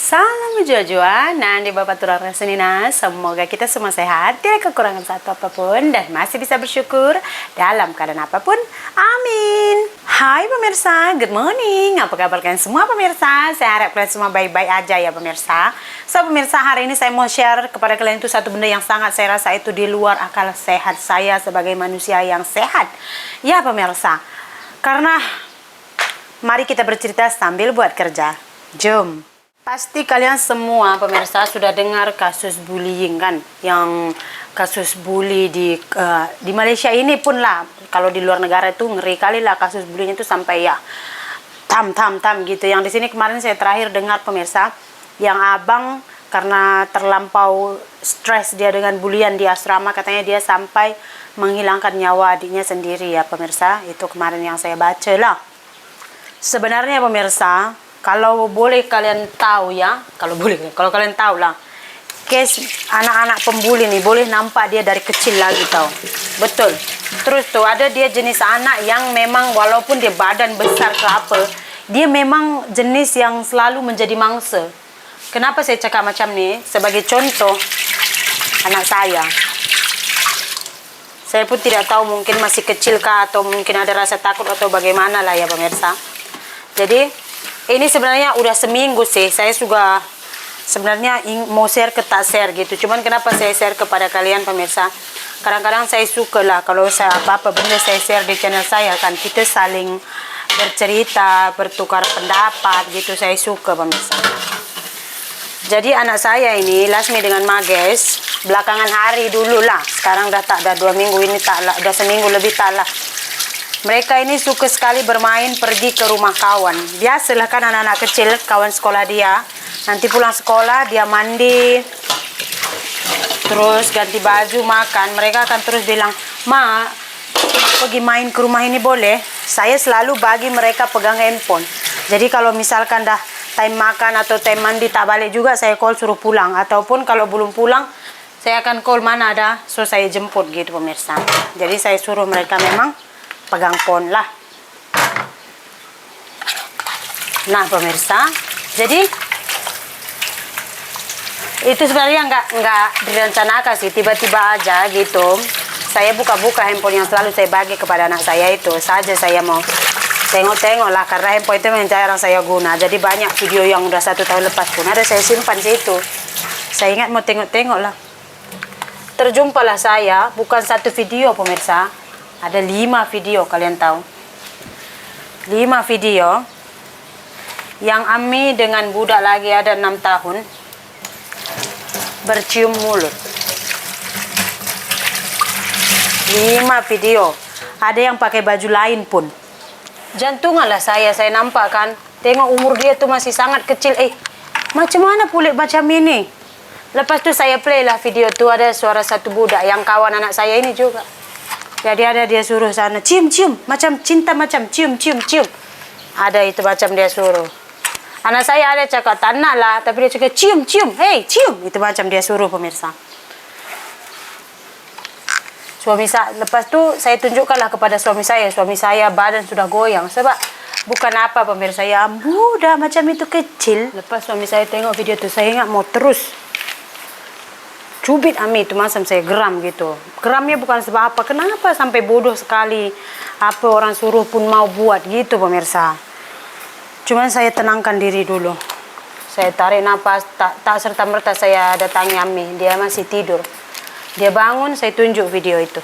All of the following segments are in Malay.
Salam jua-jua, Nandi Bapak Turang Rasenina. Semoga kita semua sehat, tidak kekurangan satu apapun, dan masih bisa bersyukur dalam keadaan apapun. Amin. Hai pemirsa, good morning. Apa kabar kalian semua pemirsa? Saya harap kalian semua baik-baik aja ya pemirsa. So pemirsa, hari ini saya mau share kepada kalian itu satu benda yang sangat saya rasa itu di luar akal sehat saya sebagai manusia yang sehat. Ya pemirsa, karena mari kita bercerita sambil buat kerja. Jom. Pasti kalian semua pemirsa sudah dengar kasus bullying kan, yang kasus bully di Malaysia ini pun lah. Kalau di luar negara itu ngeri kali lah kasus bullying itu sampai ya tam gitu. Yang di sini kemarin saya terakhir dengar pemirsa, yang abang karena terlampau stres dia dengan bulian di asrama, katanya dia sampai menghilangkan nyawa adiknya sendiri ya pemirsa. Itu kemarin yang saya baca lah. Sebenarnya pemirsa, kalau boleh kalian tahu ya, kalau kalian tahu lah, case anak-anak pembuli nih boleh nampak dia dari kecil lagi tahu. Betul. Terus tuh ada dia jenis anak yang memang walaupun dia badan besar ke apa, dia memang jenis yang selalu menjadi mangsa. Kenapa saya cakap macam ni? Sebagai contoh, anak saya. Saya pun tidak tahu, mungkin masih kecil kah atau mungkin ada rasa takut atau bagaimana lah ya pemirsa. Jadi ini sebenarnya udah seminggu sih, saya juga sebenarnya mau share ke tak share gitu. Cuman kenapa saya share kepada kalian pemirsa? Kadang-kadang saya suka lah kalau saya apa-apa benda saya share di channel saya kan, kita saling bercerita, bertukar pendapat gitu, saya suka pemirsa. Jadi anak saya ini Lasmi dengan Mages, belakangan hari dulu lah, sekarang dah tak ada 2 minggu ini tak lah, udah seminggu lebih tak lah. Mereka ini suka sekali bermain pergi ke rumah kawan. Biasalah kan anak-anak kecil, kawan sekolah dia. Nanti pulang sekolah, dia mandi, terus ganti baju, makan. Mereka akan terus bilang, "Ma, pergi main ke rumah ini boleh?" Saya selalu bagi mereka pegang handphone. Jadi kalau misalkan dah time makan atau time mandi tak balik juga, saya call suruh pulang. Ataupun kalau belum pulang, saya akan call mana ada, so saya jemput gitu pemirsa. Jadi saya suruh mereka memang pegang phone lah. Nah pemirsa, jadi itu sebenarnya nggak direncanakan sih, tiba-tiba aja gitu. Saya buka-buka handphone yang selalu saya bagi kepada anak saya itu saja, saya mau tengok-tengok lah, karena handphone itu memang jarang saya guna. Jadi banyak video yang udah 1 tahun lepas pun ada saya simpan situ. Saya ingat mau tengok-tengok lah. Terjumpalah saya, bukan 1 video pemirsa, ada 5 video, kalian tahu. 5 video yang Ami dengan budak lagi ada 6 tahun bercium mulut. 5 video. Ada yang pakai baju lain pun. Jantungan lah saya nampak kan. Tengok umur dia tuh masih sangat kecil. Macam mana kulit macam ini? Lepas tu saya play lah video tu, ada suara satu budak yang kawan anak saya ini juga. Jadi ada dia suruh sana, cium, macam cinta, macam cium. Ada itu macam dia suruh. Anak saya ada cakap, tak nak lah, tapi dia cakap cium, hey, cium. Itu macam dia suruh pemirsa. Lepas tu saya tunjukkanlah kepada suami saya badan sudah goyang. Sebab bukan apa pemirsa, ya muda macam itu kecil. Lepas suami saya tengok video tu, saya ingat mau terus cubit Ami itu, macam saya geram gitu. Geramnya bukan sebab apa, kenapa sampai bodoh sekali, apa orang suruh pun mau buat gitu pemirsa. Cuman saya tenangkan diri dulu. Saya tarik nafas, tak serta-merta saya datangi Ami, dia masih tidur. Dia bangun, saya tunjuk video itu.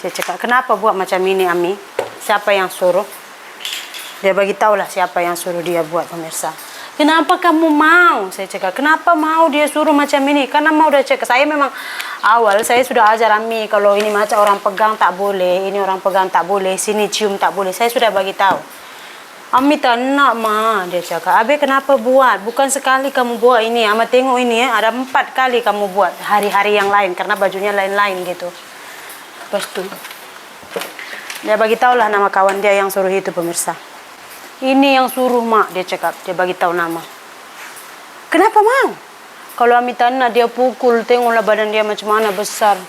Saya cakap, kenapa buat macam ini Ami? Siapa yang suruh? Dia bagi tahulah siapa yang suruh dia buat pemirsa. Kenapa kamu mau? Saya cakap, kenapa mau dia suruh macam ini? Karena mau udah cakap, saya memang awal saya sudah ajar Ami, kalau ini macam orang pegang tak boleh, ini orang pegang tak boleh, sini cium tak boleh. Saya sudah bagi tahu. Ami tak nak ma, dia cakap. Abe kenapa buat? Bukan sekali kamu buat ini. Ama tengok ini ada 4 kali kamu buat hari-hari yang lain, karena bajunya lain-lain gitu. Lepas tu dia bagi tahulah nama kawan dia yang suruh itu pemirsa. Ini yang suruh mak, dia cakap, dia bagi tahu nama. Kenapa mau? Kalau Ami tanah dia pukul, tengoklah badan dia macam mana besar.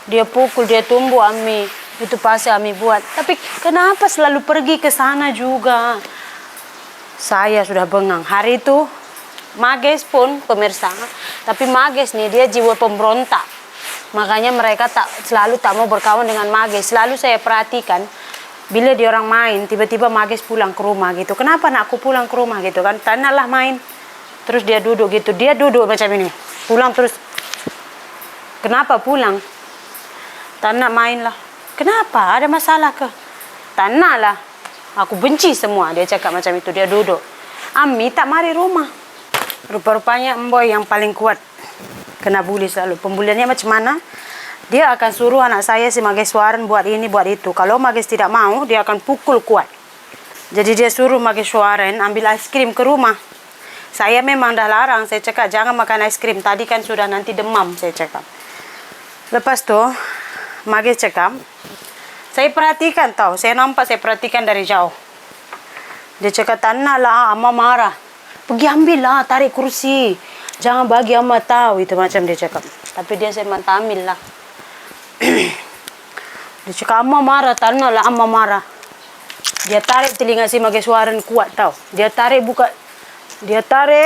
Dia pukul, dia tumbuh Ami. Itu pasti Ami buat. Tapi kenapa selalu pergi ke sana juga? Saya sudah bengang. Hari itu Mages pun pemirsa, tapi Mages nih dia jiwa pemberontak. Makanya mereka selalu tak mau berkawan dengan Mages. Selalu saya perhatikan bila dia orang main, tiba-tiba Mages pulang ke rumah gitu. Kenapa nak aku pulang ke rumah gitu kan? Tanahlah main. Terus dia duduk gitu. Dia duduk macam ini. Pulang terus. Kenapa pulang? Tanah main lah. Kenapa? Ada masalah ke? Tanah lah. Aku benci semua. Dia cakap macam itu. Dia duduk. Ami tak mari rumah. Rupa-rupanya Emboy yang paling kuat. Kena bully selalu. Pembuliannya macam mana? Dia akan suruh anak saya si Mages Suaren buat ini, buat itu. Kalau Mages tidak mau, dia akan pukul kuat. Jadi dia suruh Mages Suaren ambil es krim ke rumah. Saya memang dah larang. Saya cakap jangan makan es krim. Tadi kan sudah nanti demam, saya cakap. Lepas tu, Mages cakap, saya perhatikan tau. Saya nampak, saya perhatikan dari jauh. Dia cakap, tanah lah, Ama marah. Pergi ambil lah, tarik kursi. Jangan bagi Ama tahu. Itu macam dia cakap. Tapi dia saya tak ambil lah. Dia cakap, Ama marah, tanah lah, Ama marah. Dia tarik telinga si Mages Suaren kuat tau. Dia tarik,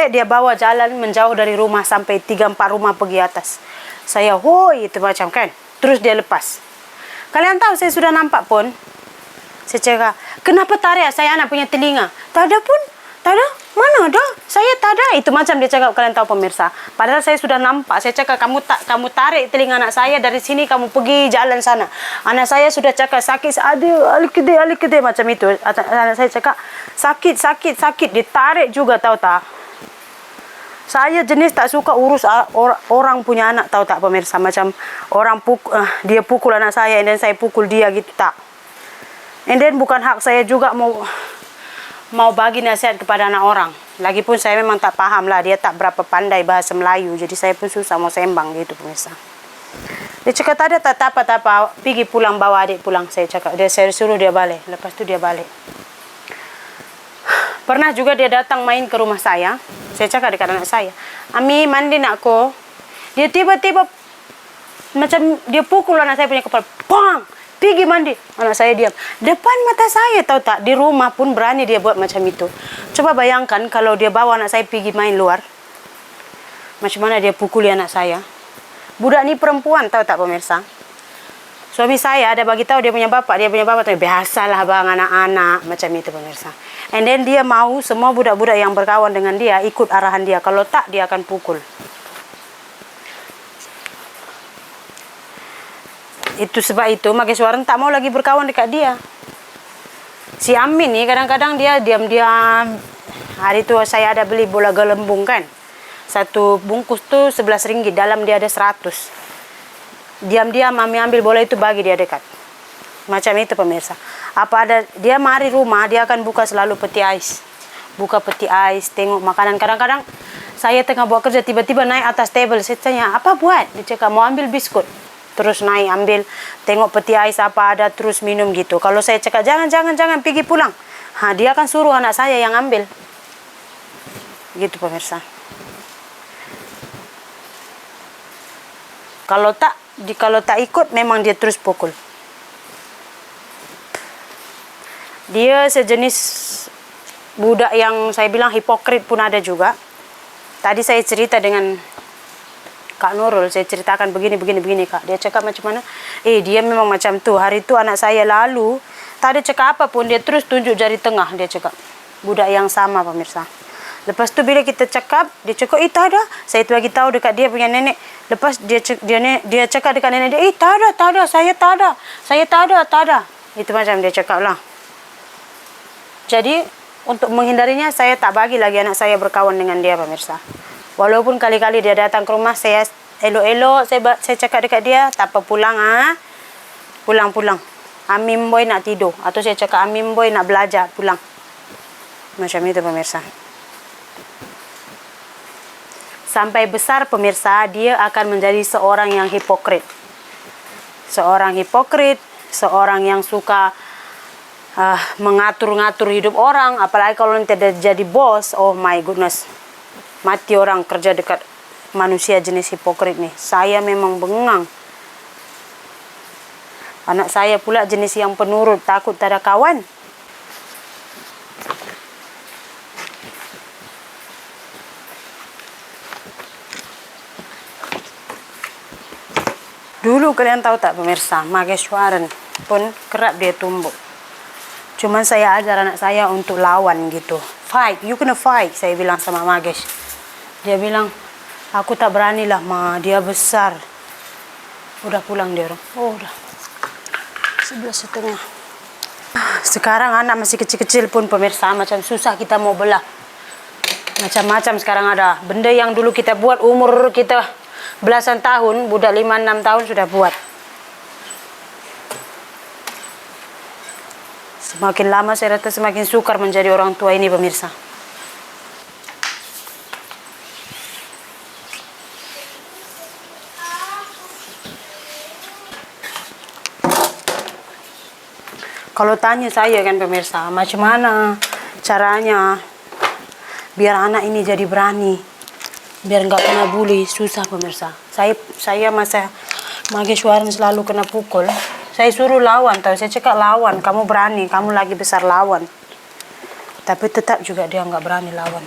dia bawa jalan menjauh dari rumah sampai 3-4 rumah pergi atas. Saya, hoi, itu macam kan. Terus dia lepas. Kalian tahu saya sudah nampak pun. Saya cakap, kenapa tarik saya anak punya telinga? Tak ada pun. Tak ada. Mana ada? Saya tak ada. Itu macam dia cakap, kalian tahu pemirsa. Padahal saya sudah nampak. Saya cakap, kamu tarik telinga anak saya dari sini, kamu pergi jalan sana. Anak saya sudah cakap, sakit. Ada, alikede, macam itu. Anak saya cakap, sakit. Ditarik juga, tahu tak? Saya jenis tak suka urus orang punya anak, tahu tak pemirsa. Macam orang dia pukul anak saya, dan saya pukul dia gitu, tak. And then bukan hak saya juga mau bagi nasihat kepada anak orang. Lagipun saya memang tak paham lah, dia tak berapa pandai bahasa Melayu. Jadi saya pun susah mau sembang gitu pemirsa. Dia cakap tak ada, tak apa, pergi pulang, bawa adik pulang. Saya cakap, saya suruh dia balik. Lepas tu dia balik. Pernah juga dia datang main ke rumah saya. Saya cakap dekat anak saya, Ami mandi nakku. Dia tiba-tiba macam dia pukul anak saya punya kepala. Bang! Pergi mandi. Anak saya diam. Depan mata saya, tahu tak? Di rumah pun berani dia buat macam itu. Coba bayangkan kalau dia bawa anak saya pergi main luar. Macam mana dia pukuli anak saya. Budak ni perempuan, tahu tak pemirsa? Suami saya ada bagi tahu dia punya bapak tu, biasalah bang anak-anak, macam itu pemirsa. And then dia mau semua budak-budak yang berkawan dengan dia ikut arahan dia. Kalau tak, dia akan pukul. Itu sebab itu Mages Suaren tak mau lagi berkawan dekat dia. Si Amin ni kadang-kadang dia diam-diam. Hari tu saya ada beli bola gelembung kan. Satu bungkus tu 11 ringgit, dalam dia ada 100. Diam-diam Ami ambil bola itu bagi dia dekat. Macam itu pemirsa. Apa ada dia mari rumah, dia akan buka selalu peti ais. Buka peti ais, tengok makanan. Kadang-kadang saya tengah buat kerja, tiba-tiba naik atas table. Saya tanya, apa buat? Dia cakap, mau ambil biskut. Terus naik ambil, tengok peti ais apa ada, terus minum gitu. Kalau saya cakap, jangan, pergi pulang. Dia akan suruh anak saya yang ambil. Gitu pemirsa. Kalau tak ikut, memang dia terus pukul. Dia sejenis budak yang saya bilang hipokrit pun ada juga. Tadi saya cerita dengan Kak Nurul, saya ceritakan begini Kak. Dia cakap macam mana? Dia memang macam tu. Hari tu anak saya lalu, tak ada cakap apa pun, dia terus tunjuk jari tengah, dia cakap. Budak yang sama pemirsa. Lepas tu bila kita cakap, dia cakap, tak ada. Saya tu bagi tahu dekat dia punya nenek. Lepas dia cakap dekat nenek dia, tak ada, saya tak ada. Itu macam dia cakap lah. Jadi untuk menghindarinya, saya tak bagi lagi anak saya berkawan dengan dia pemirsa. Walaupun kali-kali dia datang ke rumah, saya elok-elok, saya cakap dekat dia, tak apa pulang pulang. Amin boy nak tidur. Atau saya cakap, Amin boy nak belajar, pulang. Macam itu pemirsa. Sampai besar pemirsa, dia akan menjadi seorang yang hipokrit. Seorang yang suka mengatur-ngatur hidup orang. Apalagi kalau nanti ada jadi bos, oh my goodness. Mati orang kerja dekat manusia jenis hipokrit nih. Saya memang bengang. Anak saya pula jenis yang penurut, takut tak ada kawan. Dulu kalian tahu tak pemirsa, Maheswaran pun kerap dia tumbuh. Cuman saya ajar anak saya untuk lawan gitu. Fight, you gonna fight, saya bilang sama Mages. Dia bilang, aku tak berani lah ma, dia besar. Udah pulang dia orang. Oh udah. 11:30. Sekarang anak masih kecil-kecil pun pemirsa, macam susah kita mau belah. Macam-macam sekarang ada. Benda yang dulu kita buat umur kita belasan tahun, budak 5-6 tahun sudah buat. Semakin lama saya rasa semakin sukar menjadi orang tua ini pemirsa. Kalau tanya saya kan pemirsa, macam mana caranya biar anak ini jadi berani, biar nggak kena bully, susah pemirsa. Saya masa Maheswaran selalu kena pukul, saya suruh lawan, tahu saya cakap lawan, kamu berani, kamu lagi besar lawan. Tapi tetap juga dia nggak berani lawan.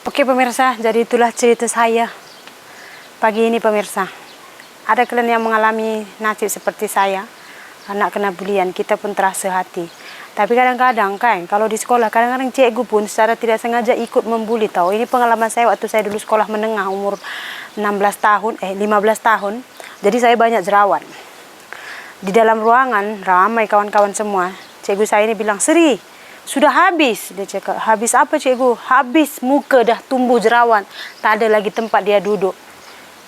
Oke pemirsa, jadi itulah cerita saya pagi ini pemirsa. Ada kalian yang mengalami nasib seperti saya, anak kena bulian, kita pun terasa hati. Tapi kadang-kadang kan, kalau di sekolah, kadang-kadang cikgu pun secara tidak sengaja ikut membuli tahu. Ini pengalaman saya waktu saya dulu sekolah menengah umur 15 tahun. Jadi saya banyak jerawat. Di dalam ruangan, ramai kawan-kawan semua. Cikgu saya ini bilang, Sri, sudah habis. Dia cakap, habis apa cikgu? Habis, muka dah tumbuh jerawat. Tak ada lagi tempat dia duduk.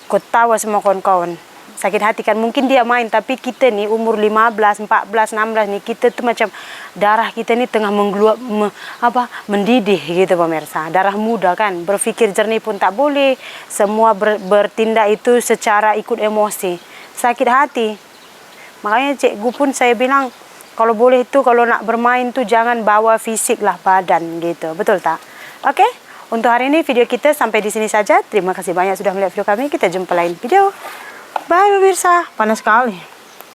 Kau tahu semua kawan-kawan. Sakit hati kan, mungkin dia main, tapi kita ni umur 15, 14, 16 ni, kita tu macam darah kita ni tengah mendidih gitu pemirsa. Darah muda kan, berfikir jernih pun tak boleh. Semua bertindak itu secara ikut emosi. Sakit hati. Makanya cikgu pun saya bilang, kalau boleh tu, kalau nak bermain tu jangan bawa fisik lah badan gitu. Betul tak? Oke, untuk hari ini video kita sampai di sini saja. Terima kasih banyak sudah melihat video kami. Kita jumpa lain video. Bye pemirsa, panas sekali.